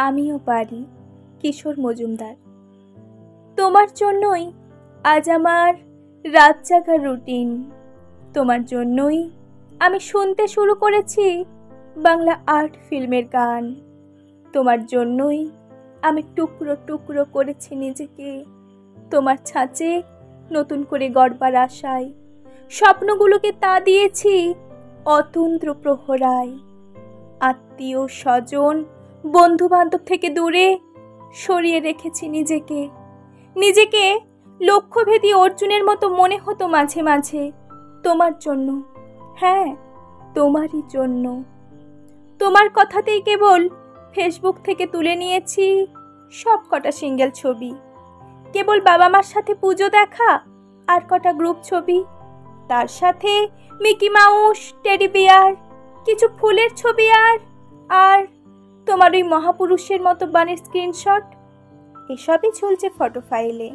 আমিও পারি। কিশোর মজুমদার। তোমার জন্যই আজ আমার রাত জাগার রুটিন। তোমার জন্যই আমি শুনতে শুরু করেছি বাংলা আর্ট ফিল্মের গান। তোমার জন্যই আমি টুকরো টুকরো করেছি নিজেকে তোমার ছাঁচে নতুন করে গড়বার আশায়। স্বপ্নগুলোকে তা দিয়েছি অতন্দ্র প্রহরায়। আত্মীয় স্বজন বন্ধু বান্ধব থেকে দূরে সরিয়ে রেখেছি নিজেকে। নিজেকে লক্ষ্যভেদী অর্জুনের মতো মনে হতো মাঝে মাঝে তোমার জন্য। হ্যাঁ, তোমারই জন্য। তোমার কথাতেই কেবল ফেসবুক থেকে তুলে নিয়েছি সব কটা সিঙ্গেল ছবি। কেবল বাবা মার সাথে পুজো দেখা আর কটা গ্রুপ ছবি, তার সাথে মিকি মাউস, টেডি বিয়ার, কিছু ফুলের ছবি আর তোমার ওই মহাপুরুষের মতো বানের স্ক্রিনশট। এসবই চলছে ফটো ফাইলে।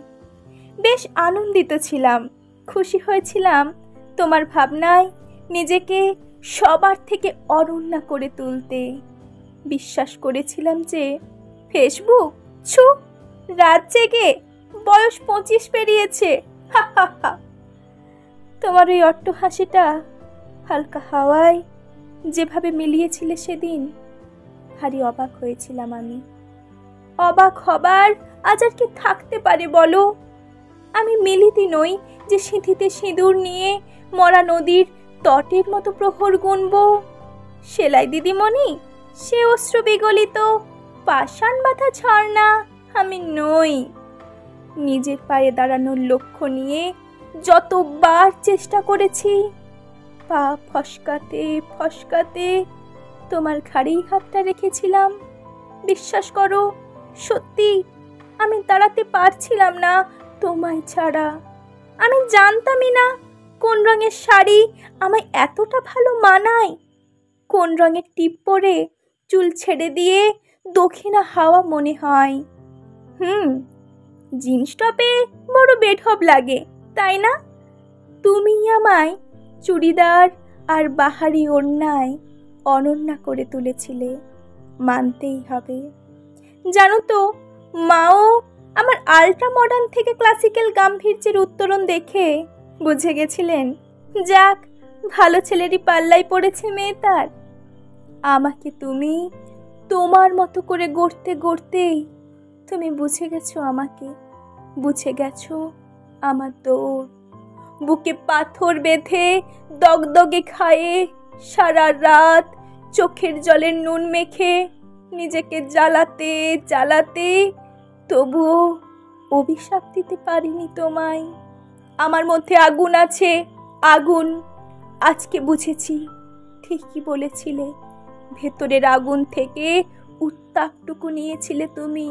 বেশ আনন্দিত ছিলাম, খুশি হয়েছিলাম তোমার ভাবনায় নিজেকে সবার থেকে অনন্যা করে তুলতে। বিশ্বাস করেছিলাম যে ফেসবুক, ছু, রাত জেগে বয়স 25 পেরিয়েছে। হা হা হা। তোমার ওই অট্ট হাসিটা হালকা হাওয়ায় যেভাবে মিলিয়েছিলে সেদিন, ভারী অবাক হয়েছিলাম আমি। অবাক হবার আজ আর কি থাকতে পারে বলো? আমি মিলিতি নই যে সিঁথিতে সিঁদুর নিয়ে মরা নদীর তটের মতো প্রহর গুনব। সেলাই দিদিমণি, সে অশ্রু বিগলিত পাষাণ বাঁধা ঝর্ণা আমি নই। নিজের পায়ে দাঁড়ানোর লক্ষ্য নিয়ে যতবার চেষ্টা করেছি, পা ফসকাতে ফসকাতে তোমার ঘাড়েই হাতটা রেখেছিলাম। বিশ্বাস করো, সত্যি আমি দাঁড়াতে পারছিলাম না তোমায় ছাড়া। আমি জানতামই না কোন রঙের শাড়ি আমায় এতটা ভালো মানায়, কোন রঙের টিপ পরে চুল ছেড়ে দিয়ে দক্ষিণা হাওয়া মনে হয়। জিন্স টপে বড় বেঢপ লাগে, তাই না? তুমি আমায় চুড়িদার আর বাহারি ওড়নায় অনন্যা করে তুলেছিলে, মানতেই হবে। জানো তো, মাও আমার আল্ট্রা মডার্ন থেকে ক্লাসিক্যাল গাম্ভীর্যের উত্তরণ দেখে বুঝে গেছিলেন, যাক, ভালো ছেলেরই পাল্লাই পড়েছে মেয়ে তার। আমাকে তুমি তোমার মতো করে গড়তে গড়তেই তুমি বুঝে গেছো আমাকে, বুঝে গেছো আমার দৌড়। বুকে পাথর বেঁধে দগদগে খায়ে সারা রাত চোখের জলের নুন মেখে নিজেকে জ্বালাতে জ্বালাতে তবুও অভিশাপ দিতে পারিনি তোমায়। আমার মধ্যে আগুন আছে, আগুন। আজকে বুঝেছি, ঠিকই বলেছিলে। ভেতরের আগুন থেকে উত্তাপটুকু নিয়েছিলে তুমি।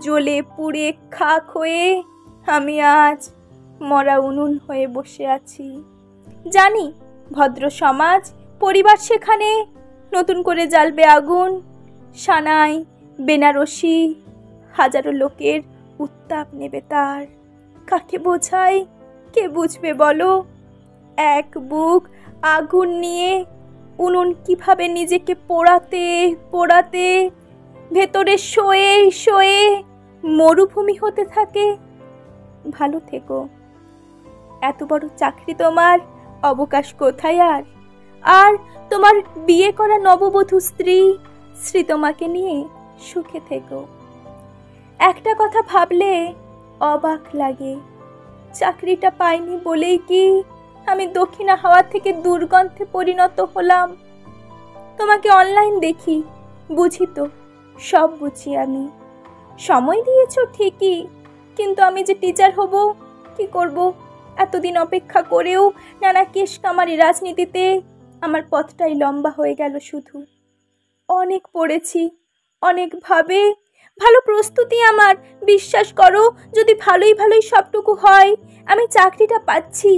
জ্বলে পুড়ে খাক হয়ে আমি আজ মরা উনুন হয়ে বসে আছি। জানি ভদ্র সমাজ, পরিবার সেখানে নতুন করে জ্বালবে আগুন। সানাই, বেনারসি, হাজারো লোকের উত্তাপ নেবে তার। কাকে বোঝায়, কে বুঝবে বলো? এক বুক আগুন নিয়ে উনুন কিভাবে নিজেকে পোড়াতে পোড়াতে ভেতরে শোয়ে শোয়ে মরুভূমি হতে থাকে। ভালো থেকো। এত বড় চাকরি তোমার, অবকাশ কোথায় আর? আর তোমার বিয়ে করা নববধূ স্ত্রী শ্রীতমাকে নিয়ে সুখে থেকো। একটা কথা ভাবলে অবাক লাগে, চাকরিটা পাইনি বলেই কি আমি দক্ষিণা হাওয়া থেকে দুর্গন্ধে পরিণত হলাম? তোমাকে অনলাইন দেখি, বুঝি তো, সব বুঝি আমি। সময় দিয়েছো ঠিকই, কিন্তু আমি যে টিচার হব, কি করব? এতদিন অপেক্ষা করেও নানা কেশ কামারি রাজনীতিতে আমার পথটাই লম্বা হয়ে গেল শুধু। অনেক পড়েছি, অনেকভাবে, ভালো প্রস্তুতি আমার। বিশ্বাস করো, যদি ভালোই ভালোই সবটুকু হয়, আমি চাকরিটা পাচ্ছি,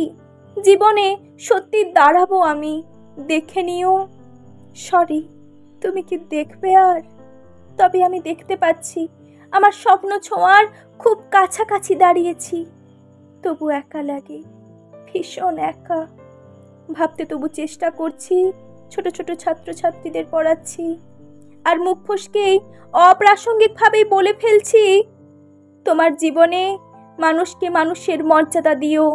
জীবনে সত্যি দাঁড়াবো আমি। দেখে নিও। সরি, তুমি কি দেখবে আর? তবে আমি দেখতে পাচ্ছি আমার স্বপ্ন ছোঁয়ার খুব কাছাকাছি দাঁড়িয়েছি। তবু একা লাগে, ভীষণ একা। ভাবতে তবু চেষ্টা করছি, ছোট ছোট ছাত্রছাত্রীদের পড়াচ্ছি, আর মুখ ফসকেই অপ্রাসঙ্গিকভাবেই বলে ফেলছি, তোমার জীবনে মানুষকে মানুষের মর্যাদা দিও,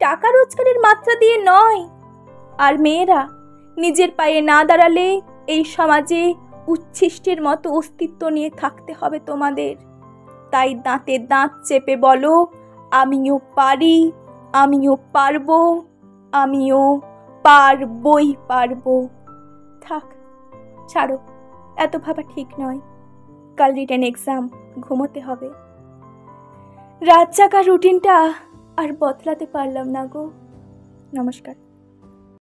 টাকা রোজগারের মাত্রা দিয়ে নয়। আর মেয়েরা নিজের পায়ে না দাঁড়ালে এই সমাজে উচ্ছিষ্টের মতো অস্তিত্ব নিয়ে থাকতে হবে তোমাদের। তাই দাঁতে দাঁত চেপে বলো, আমিও পারি, আমিও পারবো, আমিও পারবই পারবো। থাক, ছাড়ো, এত ভাবা ঠিক নয়। কাল রিটেন এক্সাম, ঘুমোতে হবে। রাত জাগার রুটিনটা আর বদলাতে পারলাম না গো। নমস্কার।